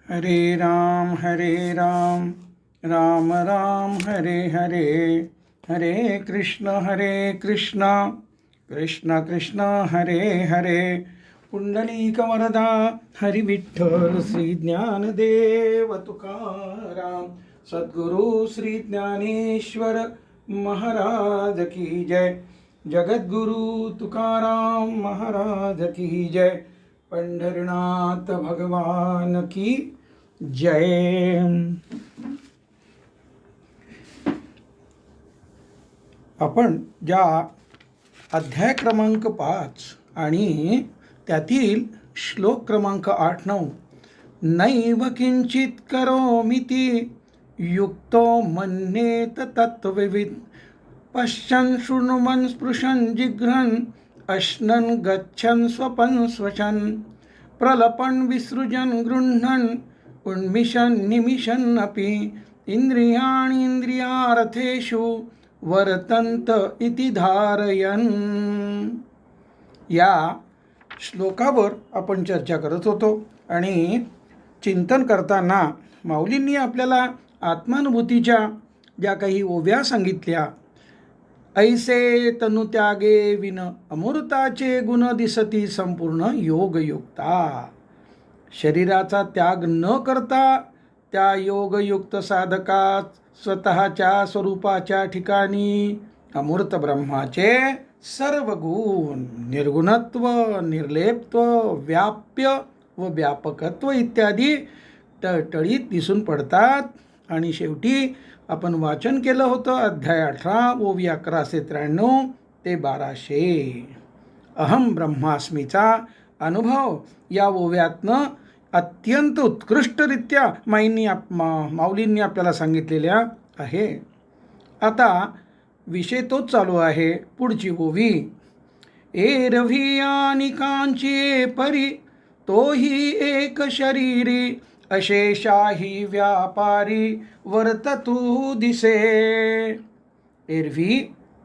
हरे राम राम राम हरे हरे. हरे कृष्ण कृष्ण कृष्ण हरे हरे. पुंडलिक वरदा हरी विठ्ठल श्री ज्ञानदेव तुकाराम. सद्गुरु श्री ज्ञानेश्वर महाराज की जय. जगद्गुरु तुकाराम महाराज की जय. पंढरीनाथ भगवान की जय. आपण ज्या अध्याय क्रमांक 5 आणि त्यातील श्लोक क्रमांक 8-9 नैव किंचित करोमीति युक्तो मन्येत तत्त्वविद पश्यन् शृण्वन् स्पृशन् जिघ्रन् अश्नन् गच्छन् स्वपन् स्वचन् प्रलपन् विसृजन् गृह्णन् उन्मिषन् निमिषन् अपि इंद्रियाणि इंद्रियार्थेषु वर्तन्त इति धारयन्. या श्लोकावर आपण चर्चा करत होतो आणि चिंतन करताना माऊलींनी आपल्याला आत्मानुभूतीच्या ज्या काही ओव्या सांगितल्या. ऐसे तनु त्यागे विन अमृताचे गुण दिसती संपूर्ण योगयुक्ता. शरीराचा त्याग न करता त्या योगयुक्त साधकात स्वतःच्या स्वरूपाच्या ठिकाणी अमूर्त ब्रह्माचे सर्व गुण निर्गुणत्व, निर्लेपत्व, व्याप्य व व्यापकत्व इत्यादी टळटळीत दिसून पडतात. आणि शेवटी आपण वाचन केलं होतं अध्याय 18 ओवी 1193 ते 1200. अहम ब्रह्मास्मीचा अनुभव या ओव्यातनं अत्यंत उत्कृष्टरित्या माऊलींनी आपल्याला सांगितलेल्या आहे. आता विषय तोच चालू आहे. पुढची ओवी. एरवी आणि कांची परी तोही एक शरीरी अशेषाही व्यापारी वर्ततू दिसे. एरवी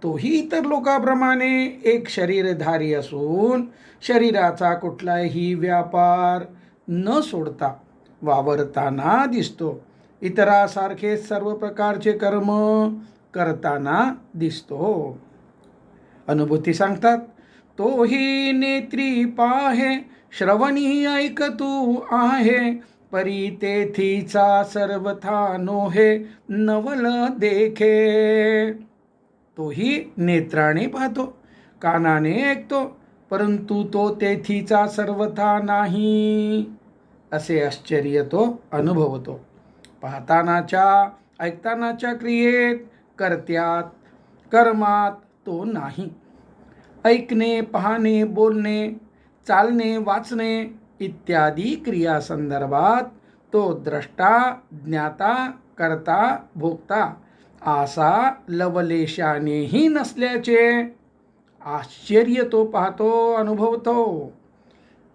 तोही इतर लोकांप्रमाणे एक शरीरधारी असून शरीराचा कुठलाही व्यापार न सोडता वावरताना दिसतो. इतरासारखे सर्व प्रकारचे कर्म करताना दिसतो. अनुभूती सांगतात. तोही नेत्री पाहे श्रवणी ऐकतू आहे परी तेथीचा सर्वथा नोहे नवल देखे. तोही नेत्राने पाहतो, कानाने ऐकतो, परंतु तो तेथीचा सर्वथा नाही असे आश्चर्य तो अनुभवतो. पाहतानाच्या ऐकतानाच्या क्रियेत कर्त्यात कर्मात तो नाही. ऐकणे, पाहणे, बोलणे, चालणे, वाचणे इत्यादी क्रियासंदर्भात तो द्रष्टा, ज्ञाता, कर्ता, भोक्ता असा लवलेशानेही नसल्याचे आश्चर्य तो पाहतो, अनुभवतो.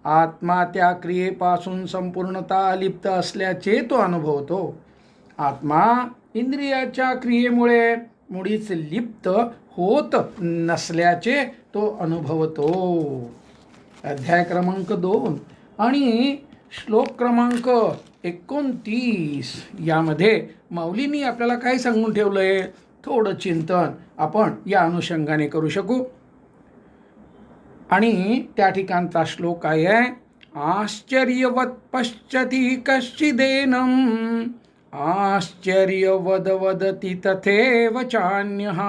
आत्मा त्या क्रियेपासून संपूर्णतः अलिप्त असल्याचे तो अनुभवतो. आत्मा इंद्रियाच्या क्रियेमुळे मुळीच लिप्त होत नसल्याचे तो अनुभवतो. अध्याय क्रमांक 2 आणि श्लोक क्रमांक 29 यामध्ये माऊलींनी आपल्याला काय सांगून ठेवलं आहे थोडं चिंतन आपण या अनुषंगाने करू शकू. आणि त्या ठिकाणचा श्लोक काय आहे. आश्चर्यवत पश्यति कश्चिदेनम् आश्चर्यवद वदति तथैव चान्यः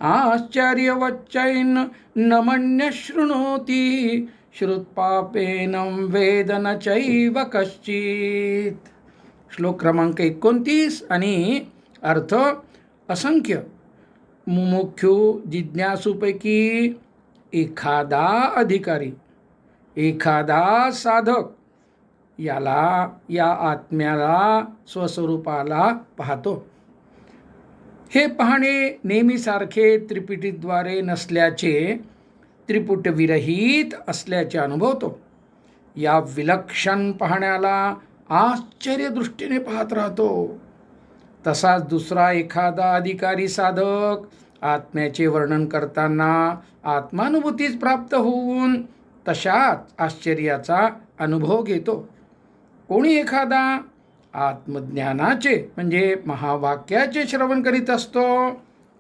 आश्चर्यवच्चैन न मन्य शृणोति श्रुत्पापेनं वेद न चैव कश्चित्. श्लोक क्रमांक 29 आणि अर्थ. असंख्य मुमुक्षु जिज्ञासूपैकी एखादा अधिकारी, एखादा साधक या आत्म्याला स्वस्वरूपाला पाहतो. हे पाहणे नेहमीसारखे त्रिपिटीद्वारे नसल्याचे, त्रिपुटविरहित असल्याचे अनुभवतो. या विलक्षण पाहण्याला आश्चर्यदृष्टीने पाहत राहतो. तसाच दुसरा एखादा अधिकारी साधक आत्म्याचे वर्णन करताना आत्मानुभूतीच प्राप्त होऊन तशाच आश्चर्याचा अनुभव घेतो. कोणी एखादा आत्मज्ञानाचे म्हणजे महावाक्याचे श्रवण करीत असतो,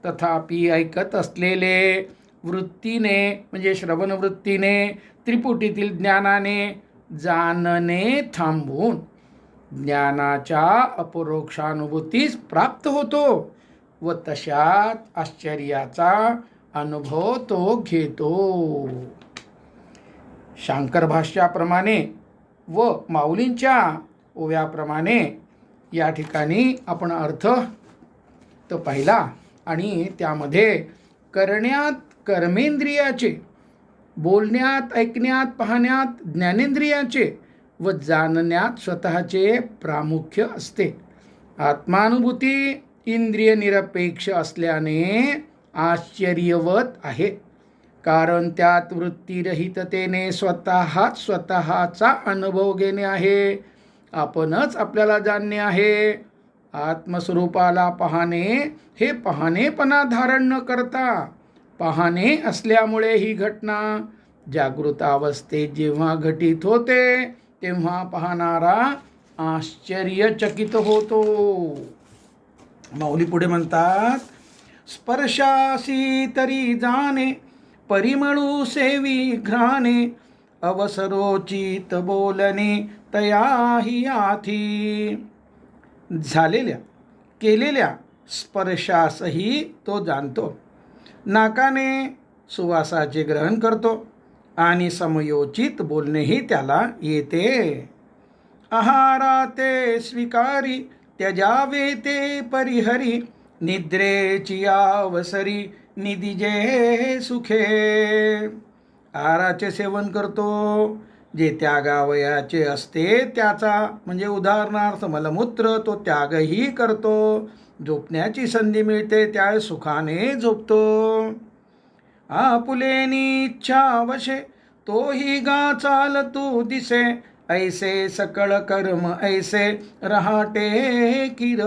तथापि ऐकत असलेले वृत्तीने म्हणजे श्रवणवृत्तीने त्रिपुटीतील ज्ञानाने जाणणे थांबून ज्ञानाच्या अपरोक्षानुभूतीस प्राप्त होतो व तशात आश्चर्याचा अनुभव तो घेतो. शांकर भाष्याप्रमाणे व माऊलींच्या ओव्याप्रमाणे या ठिकाणी आपण अर्थ तो पाहिला आणि त्यामध्ये करण्यात कर्मेंद्रियाचे, बोलण्यात ऐकण्यात पाहण्यात ज्ञानेंद्रियाचे व जाणण्यात स्वतःचे प्रामुख्य असते. आत्मानुभूती इंद्रिय निरपेक्ष असल्याने आश्चर्यवत आहे, कारण त्यात वृत्तीरहिततेने स्वतःचा अनुभव घेणे आहे. आपणच आपल्याला जाणणे आहे. आत्मस्वरूपाला पाहणे हे पाहणेपणा धारण न करता पाहणे असल्यामुळे ही घटना जागृत अवस्थेत जेव्हा घटित होते तेव्हा पाहणारा आश्चर्यचकित होतो. माऊली पुढे म्हणतात, स्पर्शासी तरी जाणे, परिमळू सेवी घ्राणे, अवसरोचित बोलणे तयाही आथी. झालेल्या केलेल्या स्पर्शासही तो जाणतो, नाकाने सुवासाचे ग्रहण करतो आणि समयोचित बोलणेही त्याला येते. आहाराते स्वीकारी त्यजावे ते परिहरी, निद्रेची अवसरी निदिजे सुखे. आहाराचे सेवन करतो, जे त्यागावयाचे असते त्याचा म्हणजे उदाहरणार्थ मलमूत्र तो त्यागही करतो. झोपण्याची संधी मिळते त्या सुखाने झोपतो. आपुलेनी इच्छा वशे तोही गा चालतू दिसे, ऐसे सकळ कर्म ऐसे रहाटे किर.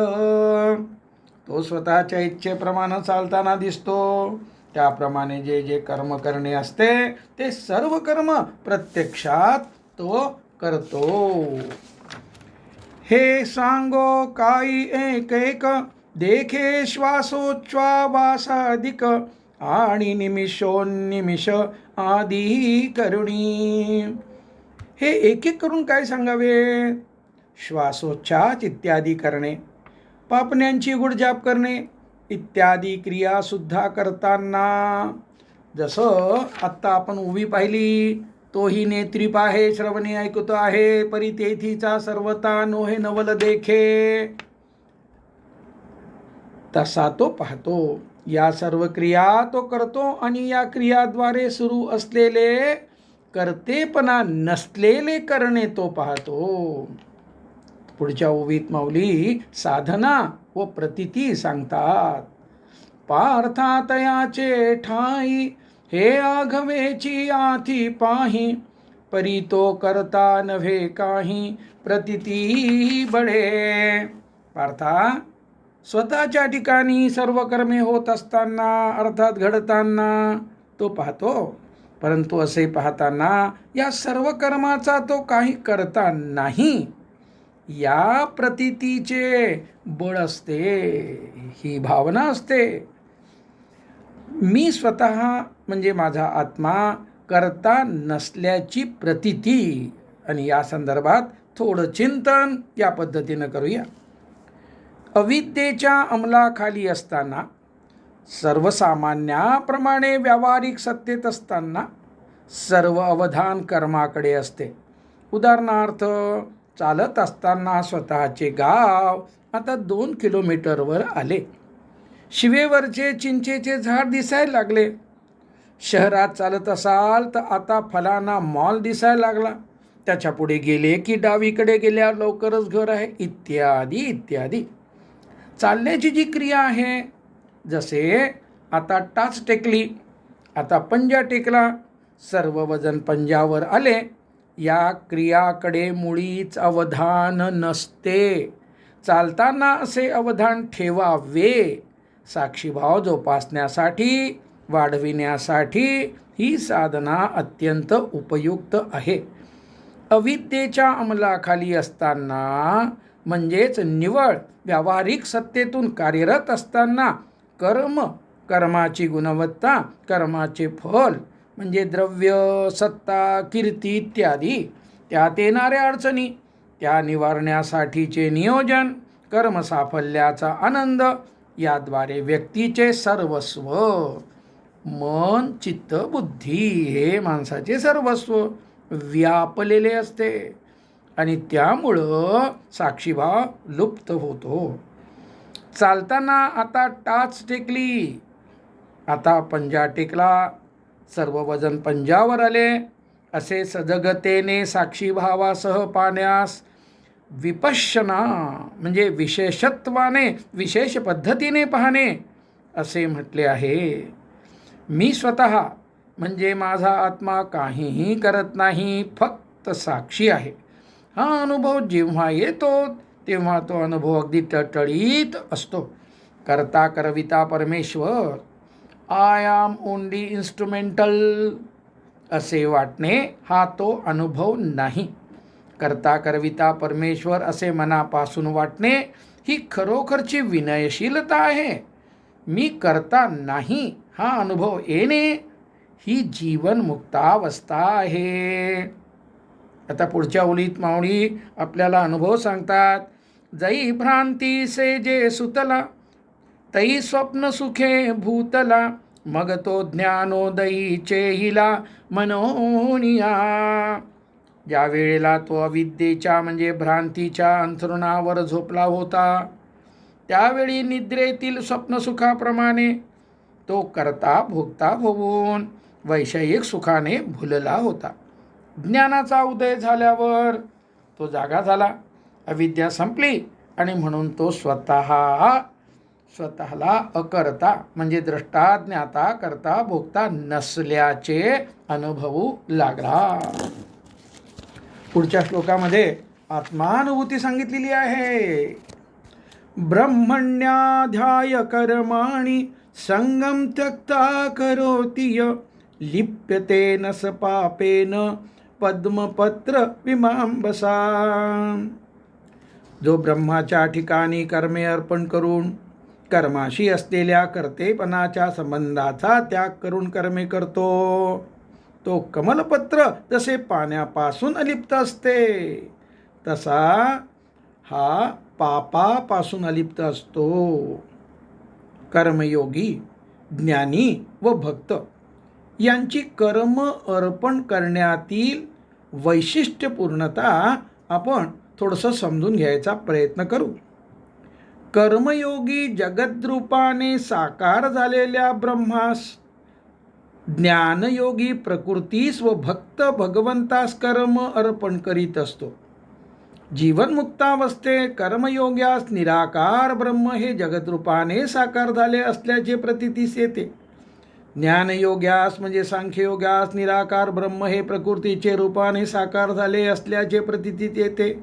तो स्वतःच्या इच्छेप्रमाणे चालताना दिसतो, त्याप्रमाणे जे जे कर्म करणे असते ते सर्व कर्म प्रत्यक्षात तो करतो. हे सांगो काही एक एक, देखे श्वासोच्छ्वासादिक, आणि निमिषोन्निमिष आदी करुणी. हे एक एक करून काय सांगावे? श्वासोच्छ्वास इत्यादी करणे, पापण्यांची गुडजाप करणे इत्यादी क्रिया सुद्धा करताना, जसं आत्ता आपण उभी पाहिली, तोही नेत्रीप आहे, श्रवणे ऐकतो आहे, परी तेथीचा सर्वता नोहे नवल देखे, तसा तो पाहतो. या सर्व क्रिया तो करतो आणि या क्रियाद्वारे सुरू असलेले कर्तेपणा नसलेले करणे तो पाहतो. पुढच्या ओवीत माऊली साधना व प्रतिती सांगतात. पार्थातयाचे ठाई हे आघवेची आथी पाही, परी तो करता नव्हे काही प्रतिती बळे. पार्था, स्वतःच्या ठिकाणी सर्व कर्मे होत असताना अर्थात घडताना तो पाहतो, परंतु असे पाहताना या सर्व कर्माचा तो काही करता नाही या प्रतीतीचे बळ असते, ही भावना असते. मी स्वतः म्हणजे माझा आत्मा करता नसल्याची प्रतीती. आणि या संदर्भात थोडं चिंतन या पद्धतीनं करूया. अविद्येच्या अंमलाखाली असताना, सर्वसामान्याप्रमाणे व्यावहारिक सत्तेत असताना सर्व अवधान कर्माकडे असते. उदाहरणार्थ, चालत असताना स्वतःचे गाव आता 2 किलोमीटरवर आले. शिवेवरचे चिंचेचे झाड दिसायला लागले. शहरात चालत असाल तर आता फलाना मॉल दिसायला लागला. त्याच्या पुढे गेले की डावीकडे गेल्यावर लवकरच घर आहे, इत्यादी इत्यादी. चालण्याची जी क्रिया आहे, जसे आता टाच टेकली, आता पंजा टेकला, सर्व वजन पंजावर आले, या क्रियाकडे मुळीच अवधान नसते. चालताना असे अवधान ठेवावे. साक्षीभाव जोपासण्यासाठी, वाढविण्यासाठी ही साधना अत्यंत उपयुक्त आहे. अविद्येच्या अंमलाखाली असताना म्हणजेच निवळ व्यावहारिक सत्तेतून कार्यरत असताना कर्माची गुणवत्ता, कर्माचे फल म्हणजे द्रव्य, सत्ता, कीर्ती इत्यादी, त्यात येणाऱ्या अडचणी, त्या निवारण्यासाठीचे नियोजन, कर्मसाफल्याचा आनंद, याद्वारे व्यक्तीचे सर्वस्व मन, चित्त, बुद्धी हे माणसाचे सर्वस्व व्यापलेले असते आणि त्यामुळं साक्षीभाव लुप्त होतो. चालताना आता टाच टेकली, आता पंजा टेकला, सर्व वजन पंजावर आले, असे सजगतेने साक्षीभावासह पाहण्यास विपश्यना म्हणजे विशेषत्वाने, विशेष पद्धतीने पाहणे असे म्हटले आहे. मी स्वतः म्हणजे माझा आत्मा काहीही करत नाही, फक्त साक्षी आहे. हा अनुभव जेव्हा येतो तेव्हा तो अनुभव अगदी टळटळीत असतो. करता करविता परमेश्वर, आय एम ओनली इन्स्ट्रुमेंटल असे वाटणे हा तो अनुभव नाही. करता करविता परमेश्वर असे मनापासून वाटणे ही खरोखरची विनयशीलता आहे. मी करता नाही हा अनुभव येणे ही जीवनमुक्तावस्था आहे. आता पुढच्या ओळीत माऊली आपल्याला अनुभव सांगतात. जई भ्रांती से जे सुतला, तई स्वप्न सुखे भूतला, मग तो ज्ञानोदयी चेहिला मनोनिया. ज्या वेळेला तो अविद्येच्या म्हणजे भ्रांतीच्या अंथरुणावर झोपला होता, त्यावेळी निद्रेतील स्वप्नसुखाप्रमाणे तो करता भोगता होऊन वैषयिक सुखाने भुलला होता. ज्ञानाचा उदय झाल्यावर तो जागा झाला, अविद्या संपली आणि म्हणून तो स्वतःला अकर्ता म्हणजे द्रष्टा, ज्ञाता, करता, भोगता नसल्याचे अनुभवू लागला. पुढच्या श्लोकामध्ये आत्मानुभूती सांगितलेली आहे. ब्रह्मण्याध्याय कर्माणि संगम त्यक्ता करोति य, लिप्यते स पापेन पद्मपत्र विमांबसा. जो ब्रह्माच्या ठिकाणी कर्मे अर्पण करून कर्माशी असलेल्या कर्तेपणाच्या संबंधाचा त्याग करून कर्मे करतो, तो कमलपत्र जसे पाण्यापासून अलिप्त असते तसा हा पापापासून अलिप्त असतो. कर्मयोगी, ज्ञानी व भक्त यांची कर्म अर्पण करण्यातील वैशिष्ट्यपूर्णता आपण थोडंसं समजून घ्यायचा प्रयत्न करू. कर्मयोगी जगद्रूपाने साकार झालेल्या ब्रह्मास, ज्ञानयोगी प्रकृतीस व भक्त भगवंतास कर्म अर्पण करीत असतो. जीवनमुक्तावस्थे कर्मयोग्यास निराकार ब्रह्म हे जगद्रूपाने साकार झाले असल्याचे प्रतीतीस येते. ज्ञानयोग्यास म्हणजे सांख्ययोग्यास निराकार ब्रह्म हे प्रकृतीचे रूपाने साकार झाले असल्याचे प्रतीतीत येते.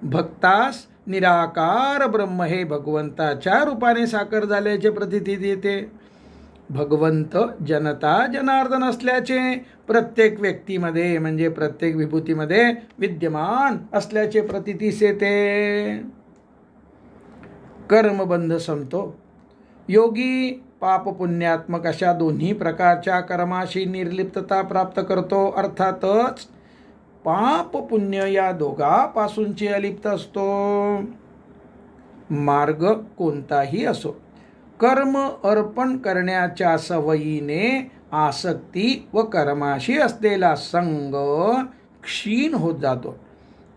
भक्तास निराकार ब्रह्म हे भगवंताच्या रूपाने साकार झाल्याचे प्रतीतीत येते. भगवंत जनता जनार्दन असल्याचे प्रत्येक व्यक्तीमध्ये म्हणजे प्रत्येक विभूतीमध्ये विद्यमान असल्याचे प्रतीतीस येते. कर्मबंध संपतो. योगी पापपुण्यात्मक अशा दोन्ही प्रकारच्या कर्माशी निर्लिप्तता प्राप्त करतो. अर्थातच पाप पुण्य या दोघापासूनची अलिप्त असतो. मार्ग कोणताही असो, कर्म अर्पण करण्याच्या सवयीने आसक्ती व कर्माशी असलेला संग क्षीण होत जातो.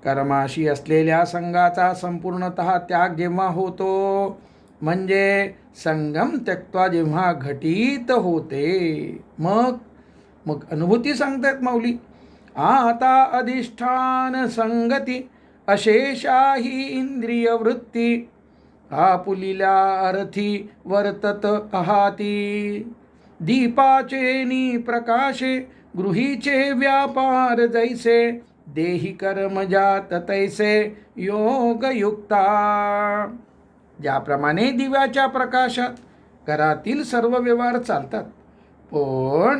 कर्माशी असलेल्या संगाचा संपूर्णतः त्याग जेव्हा होतो म्हणजे संगम त्यक्त्वा जेव्हा घटित होते, मग अनुभूती सांगतायत माऊली. आता अधिष्ठान संगती अशेषाही इंद्रिय वृत्ती, आपुलीला अर्थी वर्तत आहाती. दीपाचे प्रकाशे गृहीचे व्यापार जैसे, देही कर्म जात तैसे योगयुक्ता. ज्याप्रमाणे दिव्याच्या प्रकाशात घरातील सर्व व्यवहार चालतात, पण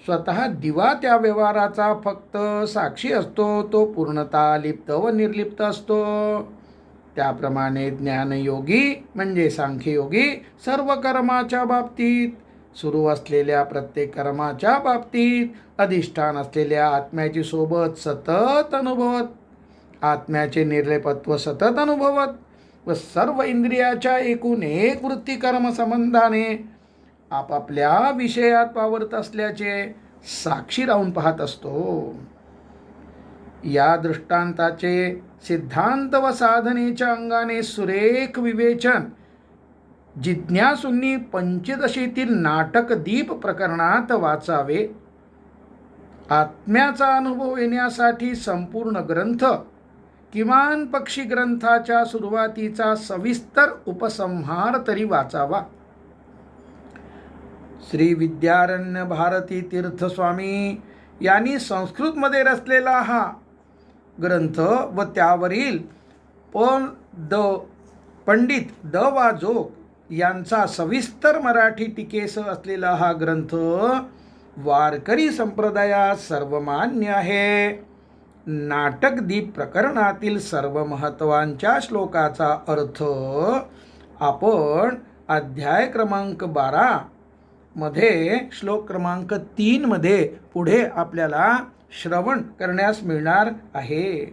स्वतः दिवा त्या व्यवहाराचा फक्त साक्षी असतो, तो पूर्णतः लिप्त व निर्लिप्त असतो. त्याप्रमाणे ज्ञानयोगी म्हणजे सांख्ययोगी सर्व कर्माच्या बाबतीत, सुरू असलेल्या प्रत्येक कर्माच्या बाबतीत अधिष्ठान असलेल्या आत्म्याची सोबत सतत अनुभवत, आत्म्याचे निर्लेपत्व सतत अनुभवत व सर्व इंद्रियाच्या एकूण एक वृत्ती कर्मसंबंधाने आपापल्या विषयात वावरत असल्याचे साक्षी राहून पाहत असतो. या दृष्टांताचे सिद्धांत व साधनेच्या अंगाने सुरेख विवेचन जिज्ञासूंनी पंचदशीतील नाटक दीप प्रकरणात वाचावे. आत्म्याचा अनुभव येण्यासाठी संपूर्ण ग्रंथ, किमान पक्षी ग्रंथाच्या सुरुवातीचा सविस्तर उपसंहार तरी वाचावा. श्री विद्यारण्य भारती तीर्थस्वामी यांनी संस्कृतमध्ये रचलेला हा ग्रंथ व त्यावरील पंडित द वा जोग यांचा सविस्तर मराठी टीकेसह असलेला हा ग्रंथ वारकरी संप्रदायात सर्वमान्य आहे. नाटकदीप प्रकरणातील सर्व महत्त्वांच्या श्लोकाचा अर्थ आपण अध्याय क्रमांक 12 मध्ये श्लोक क्रमांक 3 मध्ये पुढे आपल्याला श्रवण करण्यास मिळणार आहे.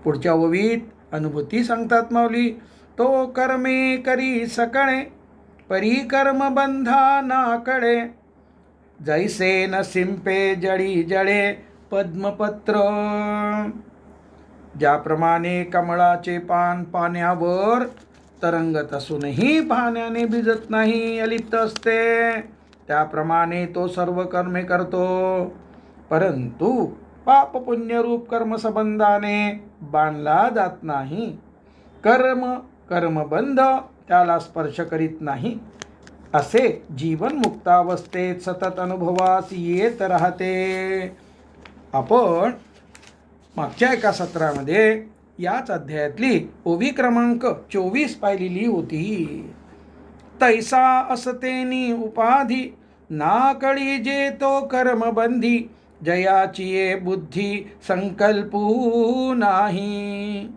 पुढच्या ओवीत अनुभूती सांगतात माऊली. तो कर्मे करी सकळे, परी कर्म बंधा ना कळे, जैसे न सिंपे जळी जळे पद्मपत्र. ज्याप्रमाणे कमळाचे पान पाण्यावर तरंगत असूनही पाण्याने भिजत नाही, अलिप्त असते, त्याप्रमाणे तो सर्व कर्मे करतो, परंतु पाप पुण्यरूप कर्मसंबंधाने बांधला जात नाही. कर्मबंध त्याला स्पर्श करीत नाही, असे जीवन मुक्तावस्थेत सतत अनुभवास येत राहते. आपण मागच्या एका सत्रामध्ये याच अध्यायातली ओवी क्रमांक 24 पाहिलेली होती. तैसा असतेनी उपाधी, ना कळी जे तो कर्मबंधी, जयाची ये बुद्धी संकल्पू नाही.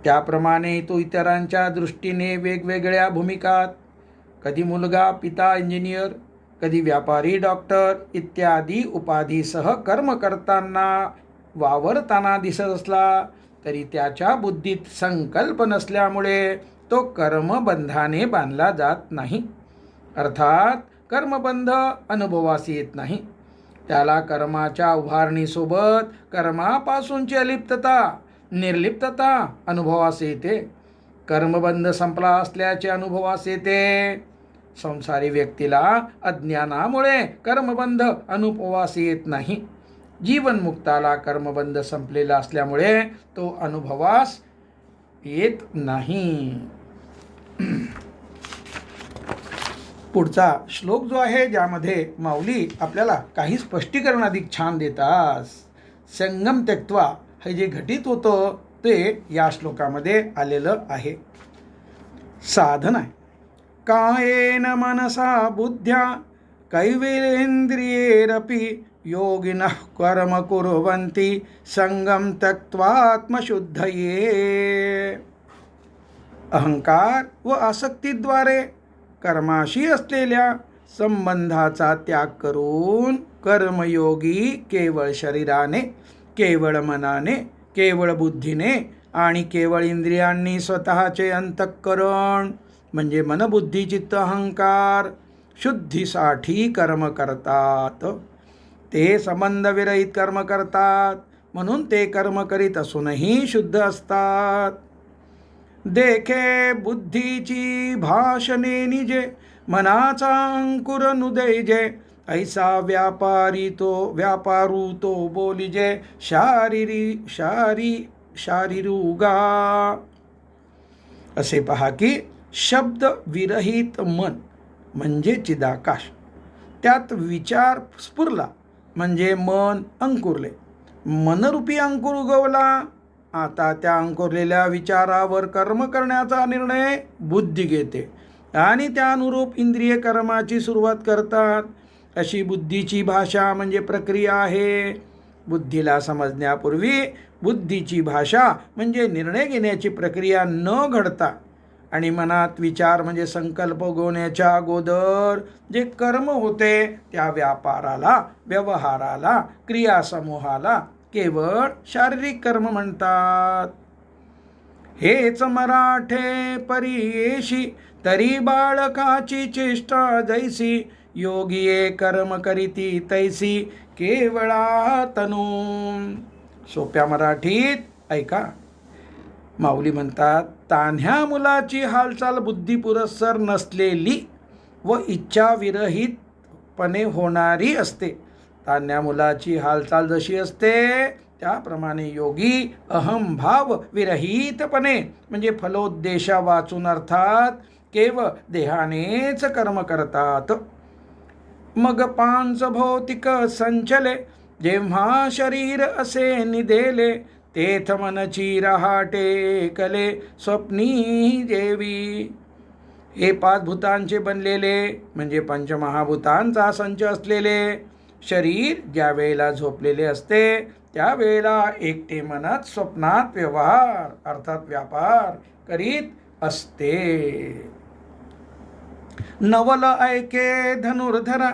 त्याप्रमाणे तो इतरांच्या दृष्टीने वेगवेगळ्या भूमिकात, कधी मुलगा पिता इंजिनियर, कधी व्यापारी डॉक्टर इत्यादी उपाधीसह कर्म करताना वावरताना दिसत असला तरी त्याच्या बुद्धीत संकल्प नसल्यामुळे तो कर्मबंधाने बांधला जात नाही. अर्थात कर्मबंध अनुभवास येत नाही. त्याला कर्माच्या उभारणीसोबत कर्मापासूनची अलिप्तता, निर्लिप्तता अनुभवास येते. कर्मबंध संपला असल्याचे अनुभवास येते. संसारी व्यक्तीला अज्ञानामुळे कर्मबंध अनुभवास येत नाही. जीवनमुक्ताला कर्मबंध संपलेला असल्यामुळे तो अनुभवास येत नाही. पुढचा श्लोक जो आहे, ज्यामध्ये माऊली आपल्याला काही स्पष्टीकरण अधिक छान देतात. संगम त्यक्त्वा हे जे घटित होतं ते या श्लोकामध्ये आलेलं आहे. साधन आहे. कायेन मनसा बुद्ध्या कैवलेंद्रियेरपि योगिनः कर्म कुर्वन्ति संगम त्यक्त्वात्मशुद्धये. अहंकार व आसक्तीद्वारे कर्माशी असलेल्या संबंधाचा त्याग करून कर्मयोगी केवळ शरीराने, केवळ मनाने, केवळ बुद्धीने आणि केवळ इंद्रियांनी स्वतःचे अंतःकरण म्हणजे मनबुद्धी चित्त अहंकार शुद्धीसाठी कर्म करतात. ते संबंधविरहित कर्म करतात, म्हणून ते कर्म करीत असूनही शुद्ध असतात. देखे बुद्धीची भाषणे निजे, मनाचा अंकुर नुदैजे, ऐसा व्यापारू तो बोलिजे, शारीरुगा. असे पहा की शब्द विरहित मन म्हणजे चिदाकाश, त्यात विचार स्फुरला म्हणजे मन अंकुरले, मनरूपी अंकुर उगवला. आता त्या अंकुरलेल्या विचारावर कर्म करण्याचा निर्णय बुद्धी घेते आणि त्या अनुरूप इंद्रिय कर्माची सुरुवात करतात. अशी बुद्धीची भाषा म्हणजे प्रक्रिया आहे. बुद्धीला समजण्यापूर्वी बुद्धीची भाषा म्हणजे निर्णय घेण्याची प्रक्रिया न घडता आणि मनात विचार म्हणजे संकल्प उगवण्याच्या अगोदर जे कर्म होते त्या व्यापाराला, व्यवहाराला, क्रियासमूहाला केवळ शारीरिक कर्म म्हणतात. हेच मराठे परियेशी तरी बाळकाची चेष्टा जैसी, योगिये कर्म करीती तैसी केवळा तनू. सोप्या मराठीत ऐका. माऊली म्हणतात, तान्ह्या मुलाची हालचाल बुद्धिपुरस्सर नसलेली व इच्छाविरहितपणे होणारी असते. तान्ह्या मुलाची हालचाल जशी असते त्याप्रमाणे योगी अहंभाव विरहितपणे म्हणजे फलोद्देशा वाचून अर्थात केवळ देहानेच कर्म करतात. मग पांच भौतिक संचले जेव्हा शरीर असे निदेले, तेथ मनची रहाटे कले स्वप्नी जेवी. हे पाच भूतांचे बनलेले म्हणजे पंचमहाभूतांचा संच असलेले शरीर ज्या वेळेला झोपलेले असते त्यावेळेला एकटे मनच स्वप्नात व्यवहार अर्थात व्यापार करीत असते. नवल ऐके धनुर्धरा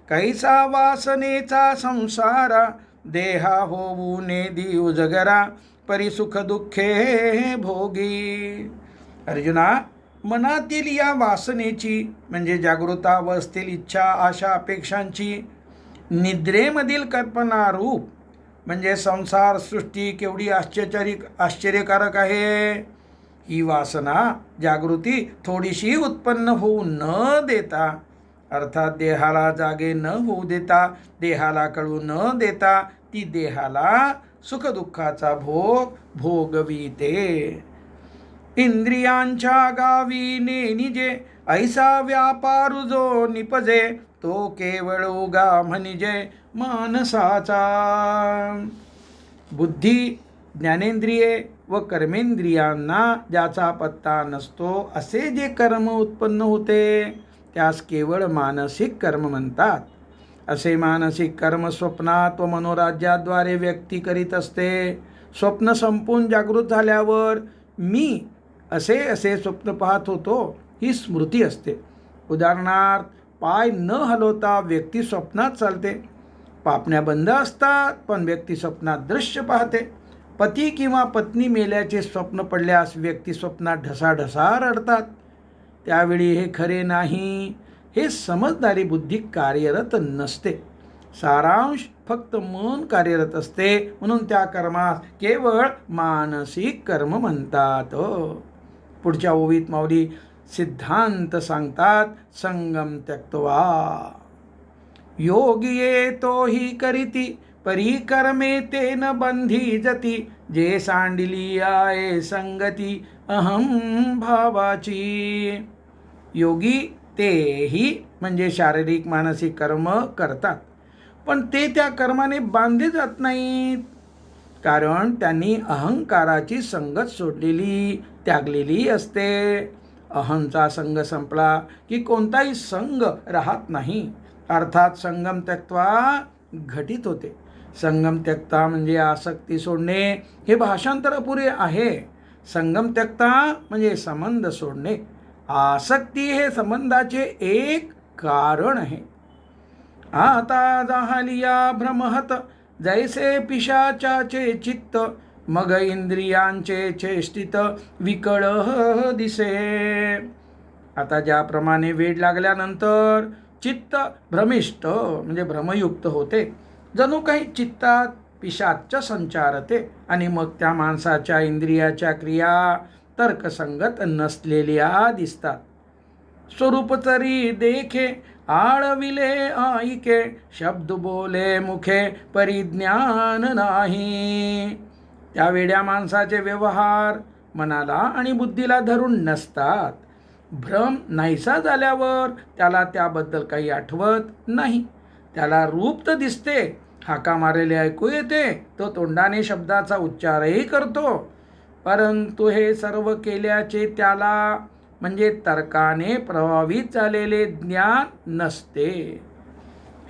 कैसा वासनेचा संसारा, देहा होऊ नेदी उजगरा परिसुख दुःखे भोगी. अर्जुना, मनातील या वासनेची म्हणजे जागृतावस्थेतील इच्छा, आशा, अपेक्षांची निद्रेमधील कल्पनारूप म्हणजे संसार सृष्टी केवढी आश्चर्यकारक आहे. ही वासना जागृती थोडीशी उत्पन्न होऊ न देता अर्थात देहाला जागे न होऊ देता, देहाला कळू न देता ती देहाला सुखदुःखाचा भोग भोगविते. इंद्रियांच्या गावी नेनिजे ऐसा व्यापार जो निपजे, तो केवळ उगा म्हणजे मानसाचा. बुद्धी, ज्ञानेंद्रिये व कर्मेंद्रियांना ज्याचा पत्ता नसतो असे जे कर्म उत्पन्न होते त्यास केवळ मानसिक कर्म म्हणतात. असे मानसिक कर्म स्वप्नात व मनोराज्याद्वारे व्यक्ती करीत असते. स्वप्न संपून जागृत झाल्यावर मी असे असे स्वप्न पाहत होतो ही स्मृती असते. उदाहरणार्थ, पाय न हलवता व्यक्ती स्वप्नात चालते. पापण्या बंद असतात पण व्यक्ती स्वप्नात दृश्य पाहते. पती किंवा पत्नी मेल्याचे स्वप्न पडल्यास व्यक्ती स्वप्नात ढसाढसा रडतात. त्यावेळी हे खरे नाही, हे समजदारी बुद्धी कार्यरत नसते. सारांश फक्त मन कार्यरत असते म्हणून त्या कर्मास केवळ मानसिक कर्म म्हणतात. पुढच्या ओवीत माऊली सिद्धांत सांगतात. संगम त्यक्त्वा योगिये तोही करीती, परिकर्मे तेन बंधी जती, जे सांडिली आहे संगती अहम भावाची. योगी तेही म्हणजे शारीरिक मानसिक कर्म करतात पण ते त्या कर्माने बांधले जात नाहीत, कारण त्यांनी अहंकाराची संगत सोडलेली त्यागलेली असते. अहंचा संग संपला की कोणताही संग राहत नाही, अर्थात संगम त्यक्त्वा घटित होते. संगम त्यक्ता म्हणजे आसक्ती सोडणे हे भाषांतर अपुरे आहे. संगम त्यक्ता म्हणजे संबंध सोडणे. आसक्ती हे संबंधाचे एक कारण आहे. आता जाहलिया भ्रमहत जैसे पिशाचाचे चित्त, मग इंद्रियांचे चेष्टित विकळ दिसे. आता ज्याप्रमाणे वेड लागल्यानंतर चित्त भ्रमिष्ट म्हणजे भ्रमयुक्त होते, जणू काही चित्तात पिशाच संचारते आणि मग त्या माणसाच्या इंद्रियाच्या क्रिया तर्कसंगत नसलेल्या दिसतात. स्वरूप तरी देखे आळविले आईके, शब्द बोले मुखे परिज्ञान नाही. त्या वेड्या माणसाचे व्यवहार मनाला आणि बुद्धीला धरून नसतात. भ्रम नाहीसा झाल्यावर त्याला त्याबद्दल काही आठवत नाही. त्याला रूप तर दिसते, हाका मारलेले ऐकू येते, तो तोंडाने शब्दाचा उच्चारही करतो, परंतु हे सर्व केल्याचे त्याला म्हणजे तर्काने प्रभावित झालेले ज्ञान नसते.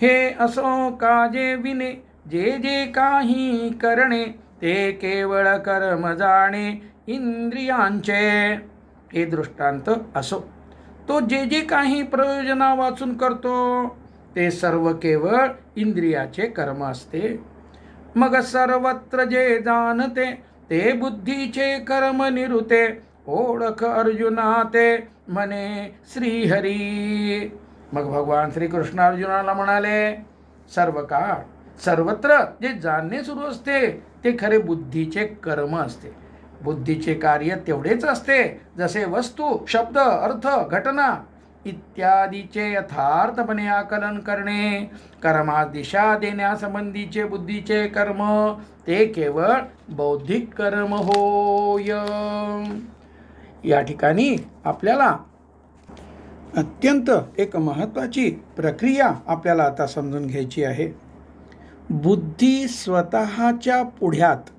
हे असो काजे विने जे जे काही करणे ते केवळ कर्म जाणे इंद्रियांचे. हे दृष्टांत असो. तो जे जे काही प्रयोजना वाचून करतो ते सर्व केवळ इंद्रियाचे कर्म असते. मग सर्वत्र जे जाणते ते बुद्धीचे कर्म निरुते. ओळख अर्जुना ते म्हणे श्रीहरी. मग भगवान श्रीकृष्ण अर्जुनाला म्हणाले, सर्व काळ सर्वत्र जे जाणणे सुरू असते ते खरे बुद्धीचे कर्म असते. बुद्धीचे कार्य तेवढेच असते जसे वस्तू, शब्द, अर्थ, घटना इत्यादीचे यथार्थपणे आकलन करणे. कर्मास दिशा देण्यासंबंधीचे बुद्धीचे कर्म ते केवळ बौद्धिक कर्म होय. या ठिकाणी आपल्याला अत्यंत एक महत्त्वाची प्रक्रिया आपल्याला आता समजून घ्यायची आहे. बुद्धी स्वतःच्या पुढ्यात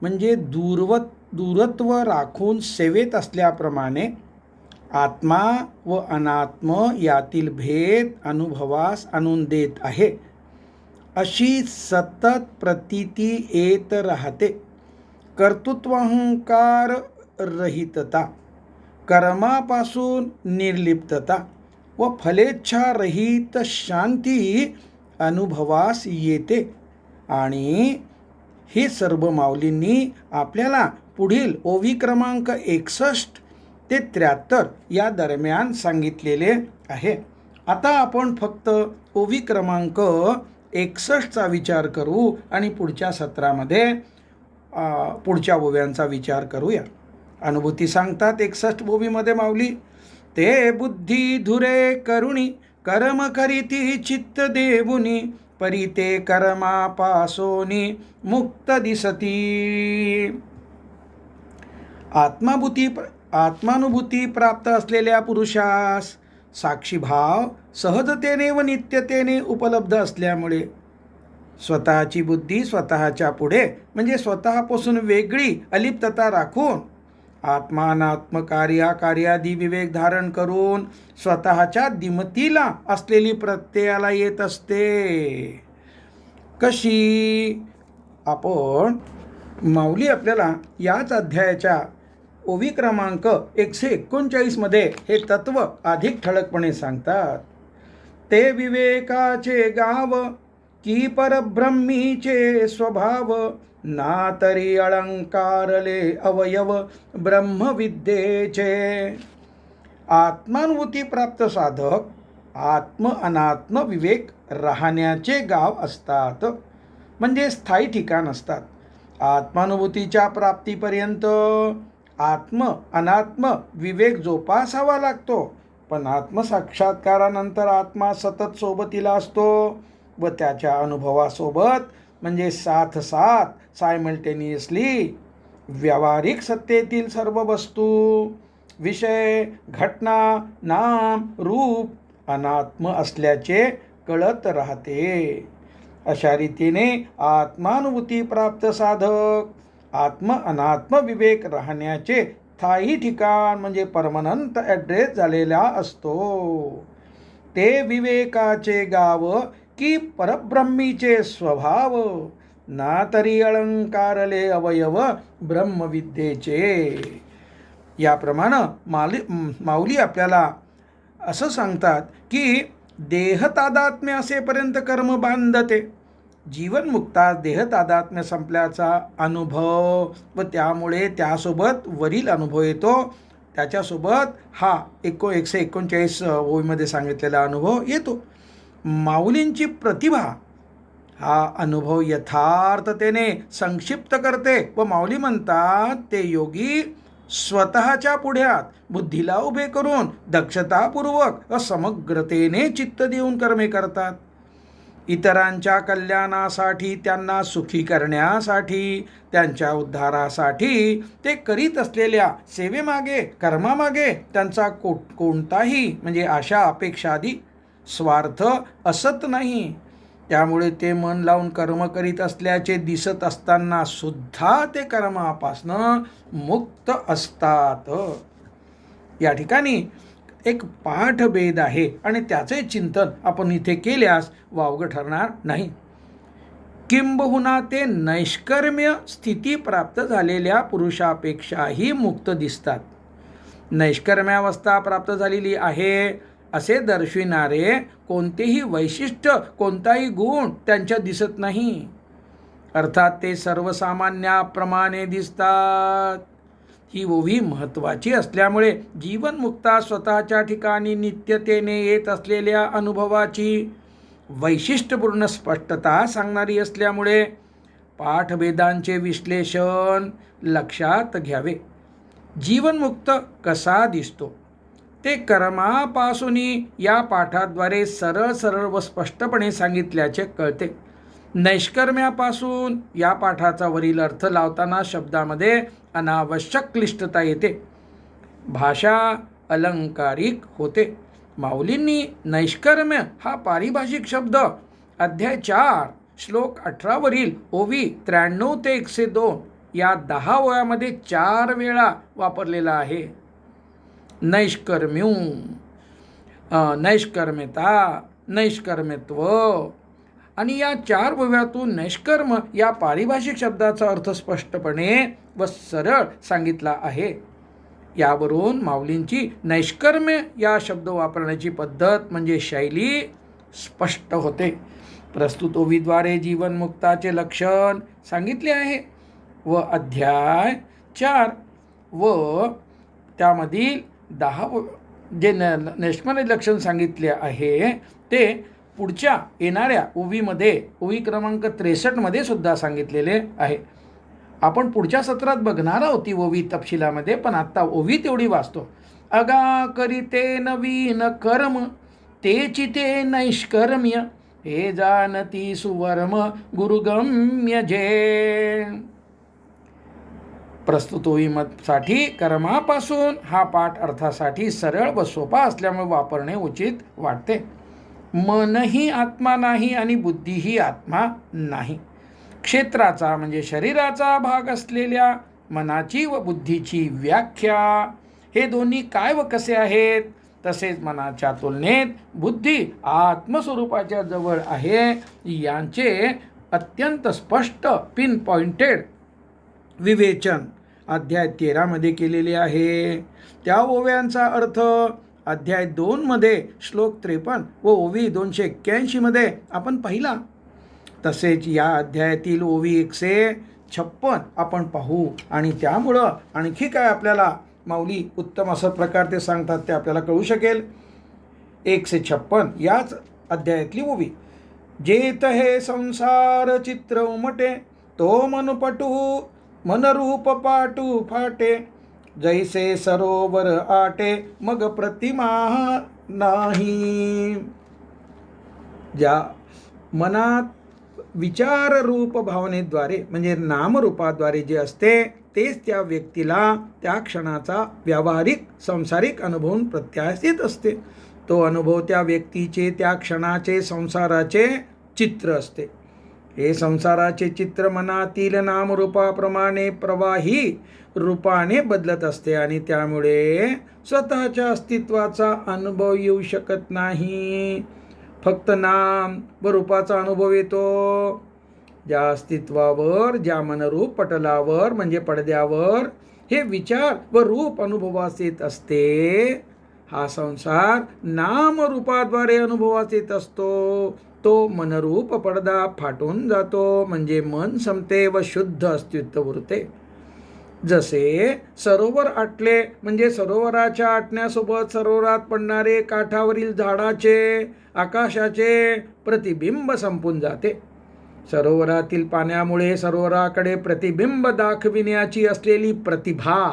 म्हणजे दूरत्व राखून सेवेत असल्याप्रमाणे आत्मा व अनात्म यातील भेद अनुभवास आणून देत आहे अशी सतत प्रतीती येत राहते. कर्तृत्वाहंकार रहितता, कर्मापासून निर्लिप्तता व फलेच्छा रहित शांती अनुभवास येते. आणि हे सर्व माऊलींनी आपल्याला पुढील ओवी क्रमांक 61 ते 73 या दरम्यान सांगितलेले आहे. आता आपण फक्त ओवी क्रमांक 61चा विचार करू आणि पुढच्या सत्रामध्ये पुढच्या ओव्यांचा विचार करूया. अनुभूती सांगतात 61 ओवीमध्ये माऊली, ते बुद्धी धुरे करुणी कर्म करीती चित्त देऊनी परी ते कर्मापासोनी मुक्त दिसती. आत्मानुभूती प्राप्त असलेल्या पुरुषास साक्षीभाव सहजतेने व नित्यतेने उपलब्ध असल्यामुळे स्वतःची बुद्धी स्वतःच्या पुढे म्हणजे स्वतःपासून वेगळी अलिप्तता राखून आत्मानात्म कार्यादी विवेक धारण करून स्वतःच्या दिमतीला असलेली प्रत्ययाला येत असते. कशी? आपण माऊली आपल्याला याच अध्यायाच्या ओवी क्रमांक 139 मध्ये हे तत्व अधिक ठळकपणे सांगतात. ते विवेकाचे गाव की परब्रह्मीचे स्वभाव ना तरी अलंकारले अवयव ब्रह्मविद्येचे. आत्मानुभूती प्राप्त साधक आत्म अनात्म विवेक राहण्याचे गाव असतात म्हणजे स्थायी ठिकाण असतात. आत्मानुभूतीच्या प्राप्तीपर्यंत आत्म अनात्म विवेक जोपासावा लागतो, पण आत्मसाक्षात्कारानंतर आत्मा सतत सोबतीला असतो व त्याच्या अनुभवासोबत म्हणजे साथ सायमल्टेनियसली व्यावहारिक सत्तेतील सर्व वस्तू, विषय, घटना, नाम, रूप अनात्म असल्याचे कळत राहते. अशा रीतीने आत्मानुभूती प्राप्त साधक आत्म अनात्म विवेक राहण्याचे स्थायी ठिकाण म्हणजे परमनंट ॲड्रेस झालेला असतो. ते विवेकाचे गाव की परब्रह्मीचे स्वभाव ना तरी अलंकारले अवयव ब्रह्मविद्येचे. याप्रमाणे माऊली आपल्याला असं सांगतात की देहतादात्म्य असेपर्यंत कर्म बांधते. जीवनमुक्तास देहतादात्म्य संपल्याचा अनुभव व त्यामुळे त्यासोबत वरील अनुभव येतो. त्याच्यासोबत हा 149 ओवीमध्ये सांगितलेला अनुभव येतो. माऊलींची प्रतिभा हा अनुभव यथार्थतेने संक्षिप्त करते व माऊली म्हणतात ते योगी स्वतःच्या पुढ्यात बुद्धीला उभे करून दक्षतापूर्वक व समग्रतेने चित्त देऊन कर्मे करतात. इतरांच्या कल्याणासाठी, त्यांना सुखी करण्यासाठी, त्यांच्या उद्धारासाठी ते करीत असलेल्या सेवेमागे कर्मामागे त्यांचा कोणताही म्हणजे आशा अपेक्षादी स्वार्थ असत नाही. त्यामुळे ते मन लावून कर्म करीत असल्याचे दिसत असताना सुद्धा ते कर्मापासनं मुक्त असतात. या ठिकाणी एक पाठभेद आहे आणि त्याचे चिंतन आपण इथे केल्यास वावगं ठरणार नाही. किंबहुना ते नैष्कर्म्य स्थिती प्राप्त झालेल्या पुरुषापेक्षाही मुक्त दिसतात. नैष्कर्म्यावस्था प्राप्त झालेली आहे असे दर्शविणारे कोणतेही वैशिष्ट्य, कोणताही गुण त्यांच्यात दिसत नाही. अर्थात ते सर्वसामान्याप्रमाणे दिसतात. ही ओवी महत्त्वाची असल्यामुळे जीवनमुक्ता स्वतःच्या ठिकाणी नित्यतेने येत असलेल्या अनुभवाची वैशिष्ट्यपूर्ण स्पष्टता सांगणारी असल्यामुळे पाठभेदांचे विश्लेषण लक्षात घ्यावे. जीवनमुक्त कसा दिसतो ते कर्मापासून या पाठाद्वारे सरळ व स्पष्टपणे सांगितल्याचे कळते. नैष्कर्म्यापासून या पाठाचा वरील अर्थ लावताना शब्दामध्ये अनावश्यक क्लिष्टता येते, भाषा अलंकारिक होते. माऊलींनी नैष्कर्म्य हा पारिभाषिक शब्द अध्याय 4 श्लोक 18 वरील ओवी 93 ते 102 या 10 ओव्यामध्ये 4 वेळा वापरलेला आहे. नैष्कर्म्यू, नैष्कर्म्यता, नैष्कर्म्यत्व आणि या 4 ओव्यातून नैष्कर्म या पारिभाषिक शब्दाचा अर्थ स्पष्टपणे व सरळ सांगितला आहे. यावरून माऊलींची नैष्कर्म्य या शब्द वापरण्याची पद्धत म्हणजे शैली स्पष्ट होते. प्रस्तुत ओवीद्वारे जीवनमुक्ताचे लक्षण सांगितले आहे व अध्याय 4 व त्यामधील 10 जे नैष्कर्म्य लक्षण सांगितले आहे ते पुढच्या येणाऱ्या ओवीमध्ये, ओवी क्रमांक 63 मध्ये सुद्धा सांगितलेले आहे. आपण पुढच्या सत्रात बघणार आहोत ती ओवी तपशिलामध्ये, पण आत्ता ओवी तेवढी वाचतो. अगा करीते नवीन कर्म तेची ते नैष्कर्म्य, हे जानती सुवर्म गुरुगम्य जे. प्रस्तुत ओवीसाठी कर्मापासून हा पाठ अर्थासाठी सरळ व सोपा असल्यामुळे वापरणे उचित वाटते. मनही आत्मा नाही आणि बुद्धीही आत्मा नाही. क्षेत्राचा म्हणजे शरीराचा भाग असलेल्या मनाची व बुद्धीची व्याख्या हे दोन्ही काय व कसे आहेत, तसेच मनाच्या तुलनेत बुद्धी आत्मस्वरूपाच्या जवळ आहे यांचे अत्यंत स्पष्ट पिन पॉइंटेड विवेचन अध्याय 13 मध्ये केलेले आहे. त्या ओव्यांचा अर्थ अध्याय 2 मध्ये श्लोक 53 व ओवी 281 मध्ये आपण पाहिला. तसेच या अध्यायातील ओवी 156 आपण पाहू आणि त्यामुळं आणखी काय आपल्याला माऊली उत्तम असं प्रकार ते सांगतात ते आपल्याला कळू शकेल. 156 याच अध्यायातली ओवी. जेत हे संसार चित्र उमटे, तो मनपटू मनरूप पाटू फाटे, जैसे सरोवर आटे मग प्रतिमा नाही. ज्या मनात विचार रूप भावनेद्वारे म्हणजे नामरूपाद्वारे जे असते तेच त्या व्यक्तीला त्या क्षणाचा व्यावहारिक संसारिक अनुभव प्रत्याशित असते. तो अनुभव त्या व्यक्तीचे त्या क्षणाचे संसाराचे चित्र असते. हे संसाराचे चित्र मनातील नामरूपाप्रमाणे प्रवाही रूपाने बदलत असते आणि त्यामुळे स्वतःच्या अस्तित्वाचा अनुभव येऊ शकत नाही. फक्त नाम व रूपाचा अनुभव येतो. ज्या अस्तित्वावर, ज्या मनरूप पटलावर म्हणजे पडद्यावर हे विचार व रूप अनुभवास येत असते, हा संसार नामरूपाद्वारे अनुभवास येत असतो. तो मनरूप पडदा फाटून जातो म्हणजे मन संपते व शुद्ध अस्तित्व उरते. जसे सरोवर आटले म्हणजे सरोवराच्या आटण्यासोबत सरोवरात पडणारे काठावरील झाडाचे, आकाशाचे प्रतिबिंब संपून जाते. सरोवरातील पाण्यामुळे सरोवराकडे प्रतिबिंब दाखविण्याची असलेली प्रतिभा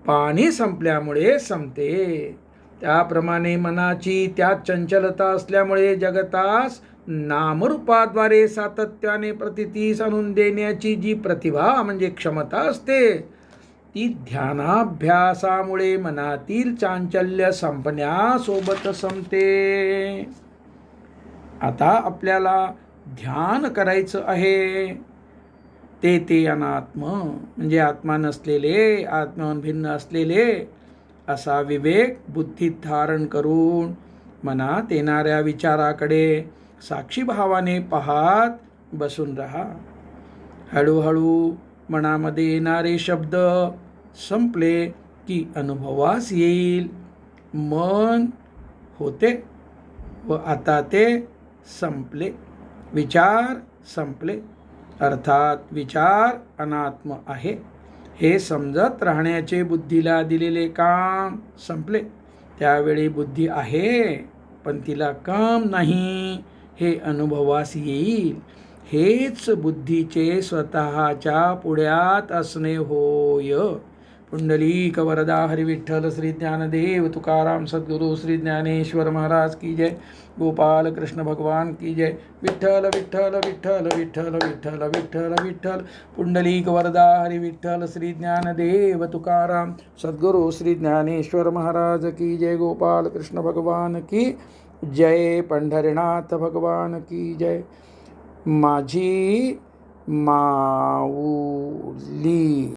पाणी संपल्यामुळे संपते. त्याप्रमाणे मनाची त्यात चंचलता असल्यामुळे जगतास नामरूपाद्वारे सातत्याने प्रतीतीस आणून देण्याची जी प्रतिभा म्हणजे क्षमता असते ती ध्यानाभ्यासामुळे मनातील चांचल्य संपण्यासोबत संपते. आता आपल्याला ध्यान करायचं आहे ते अनात्म म्हणजे आत्मा नसलेले, आत्म्याहून भिन्न असलेले असा विवेक बुद्धीत धारण करून मनात येणाऱ्या विचाराकडे साक्षीभावाने पाहत बसून राहा. हळूहळू मनामध्ये येणारे शब्द संपले की अनुभवास येईल, मन होते व आता ते संपले, विचार संपले. अर्थात विचार अनात्म आहे हे समजत राहण्याचे बुद्धीला दिलेले काम संपले. त्यावेळी बुद्धी आहे पण तिला काम नाही हे अनुभवास येईल. हेच बुद्धीचे स्वतःच्या पुढ्यात असणे होय. पुंडलीक वरदा हरी विठ्ठल श्री ज्ञानदेव तुकाराम सद्गुरु श्री ज्ञानेश्वर महाराज की जय. गोपाल कृष्ण भगवान की जय. विठ्ठल विठ्ठल विठ्ठल विठ्ठल विठ्ठल विठ्ठल विठ्ठल. पुंडलीक वरदा हरी विठ्ठल श्री ज्ञानदेव तुकाराम सद्गुरु श्री ज्ञानेश्वर महाराज की जय. गोपाल कृष्ण भगवान की जय. पंढरीनाथ भगवान की जय. माझी माऊली.